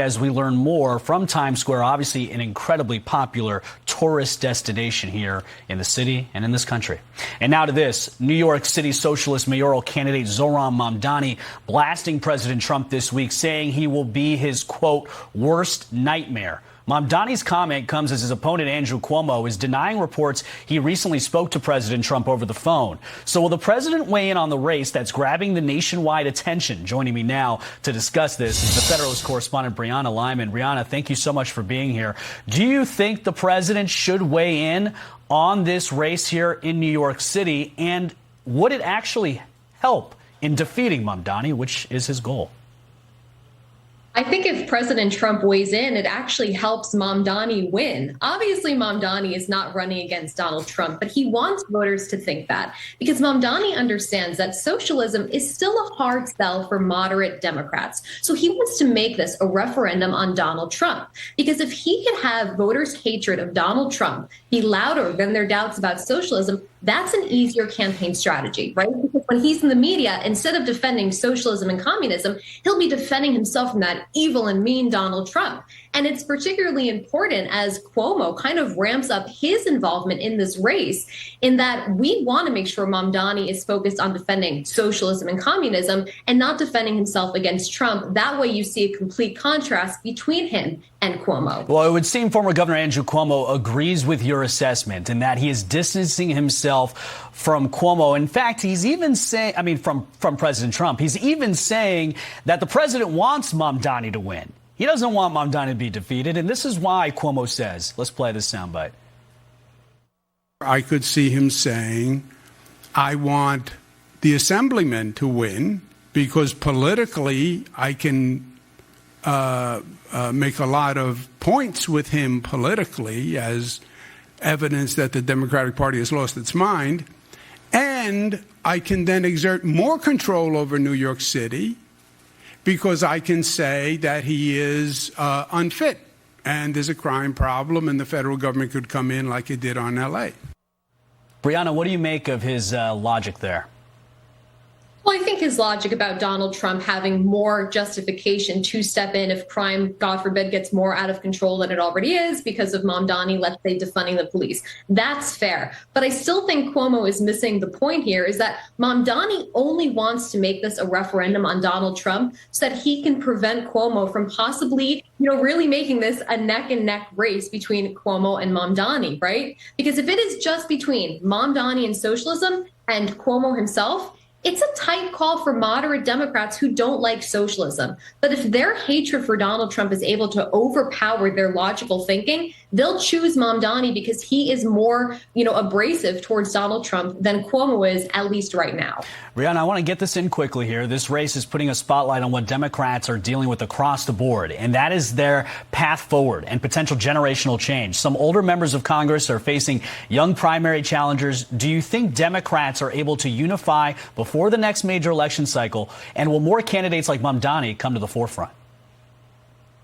As we learn more from Times Square, obviously an incredibly popular tourist destination here in the city and in this country. And now to this, New York City socialist mayoral candidate Zohran Mamdani blasting President Trump this week, saying he will be his, quote, worst nightmare. Mamdani's comment comes as his opponent, Andrew Cuomo, is denying reports he recently spoke to President Trump over the phone. So will the president weigh in on the race that's grabbing the nationwide attention? Joining me now to discuss this is the Federalist correspondent, Brianna Lyman. Brianna, thank you so much for being here. Do you think the president should weigh in on this race here in New York City? And would it actually help in defeating Mamdani, which is his goal? I think if President Trump weighs in, it actually helps Mamdani win. Obviously, Mamdani is not running against Donald Trump, but he wants voters to think that because Mamdani understands that socialism is still a hard sell for moderate Democrats. So he wants to make this a referendum on Donald Trump, because if he can have voters' hatred of Donald Trump be louder than their doubts about socialism, that's an easier campaign strategy, right? Because when he's in the media, instead of defending socialism and communism, he'll be defending himself from that evil and mean Donald Trump. And it's particularly important as Cuomo kind of ramps up his involvement in this race, in that we want to make sure Mamdani is focused on defending socialism and communism and not defending himself against Trump. That way you see a complete contrast between him and Cuomo. Well, it would seem former Governor Andrew Cuomo agrees with your assessment in that he is distancing himself from Cuomo. In fact, he's even saying, from President Trump, he's even saying that the president wants Mamdani to win. He doesn't want Mamdani to be defeated, and this is why Cuomo says, let's play this soundbite. I could see him saying, I want the assemblyman to win because politically I can make a lot of points with him politically as evidence that the Democratic Party has lost its mind, and I can then exert more control over New York City because I can say that he is unfit and there's a crime problem and the federal government could come in like it did on L.A. Brianna, what do you make of his logic there? Well, I think his logic about Donald Trump having more justification to step in if crime, God forbid, gets more out of control than it already is because of Mamdani, let's say, defunding the police. That's fair. But I still think Cuomo is missing the point here, is that Mamdani only wants to make this a referendum on Donald Trump so that he can prevent Cuomo from possibly, really making this a neck and neck race between Cuomo and Mamdani, right? Because if it is just between Mamdani and socialism and Cuomo himself, it's a tight call for moderate Democrats who don't like socialism. But if their hatred for Donald Trump is able to overpower their logical thinking, they'll choose Mamdani because he is more, abrasive towards Donald Trump than Cuomo is, at least right now. Brianna, I want to get this in quickly here. This race is putting a spotlight on what Democrats are dealing with across the board, and that is their path forward and potential generational change. Some older members of Congress are facing young primary challengers. Do you think Democrats are able to unify before the next major election cycle, and will more candidates like Mamdani come to the forefront?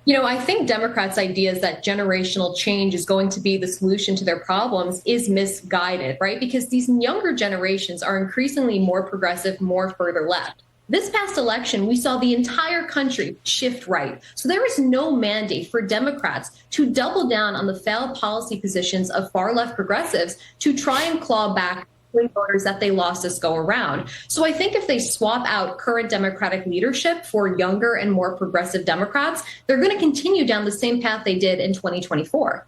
I think Democrats' ideas that generational change is going to be the solution to their problems is misguided, right? Because these younger generations are increasingly more progressive, more further left. This past election, we saw the entire country shift right. So there is no mandate for Democrats to double down on the failed policy positions of far left progressives to try and claw back voters that they lost this go around. So I think if they swap out current Democratic leadership for younger and more progressive Democrats, they're going to continue down the same path they did in 2024.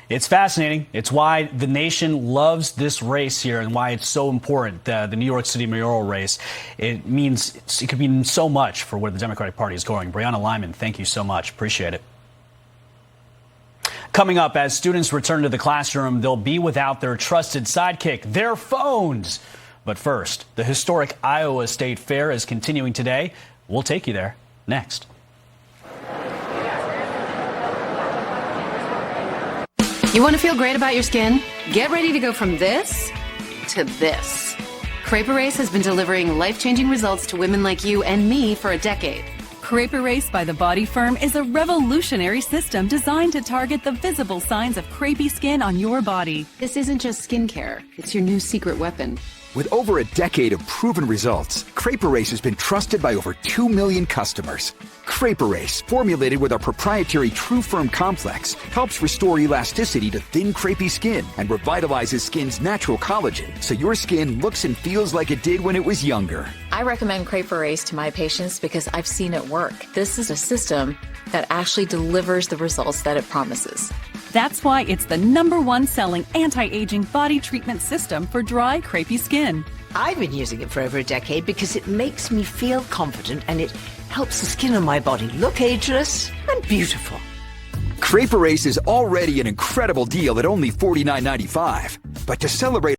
It's fascinating. It's why the nation loves this race here and why it's so important, the New York City mayoral race. It could mean so much for where the Democratic Party is going. Brianna Lyman, thank you so much. Appreciate it. Coming up, as students return to the classroom, they'll be without their trusted sidekick, their phones. But first, the historic Iowa State Fair is continuing today. We'll take you there next. You want to feel great about your skin? Get ready to go from this to this. Crepe Erase has been delivering life-changing results to women like you and me for a decade. Crepe Erase by The Body Firm is a revolutionary system designed to target the visible signs of crepey skin on your body. This isn't just skincare, it's your new secret weapon. With over a decade of proven results, Crepe Erase has been trusted by over 2 million customers. Crepe Erase, formulated with our proprietary True Firm Complex, helps restore elasticity to thin, crepey skin and revitalizes skin's natural collagen so your skin looks and feels like it did when it was younger. I recommend Crepe Erase to my patients because I've seen it work. This is a system that actually delivers the results that it promises. That's why it's the #1 selling anti-aging body treatment system for dry, crepey skin. I've been using it for over a decade because it makes me feel confident and it helps the skin on my body look ageless and beautiful. Crepe Erase is already an incredible deal at only $49.95. But to celebrate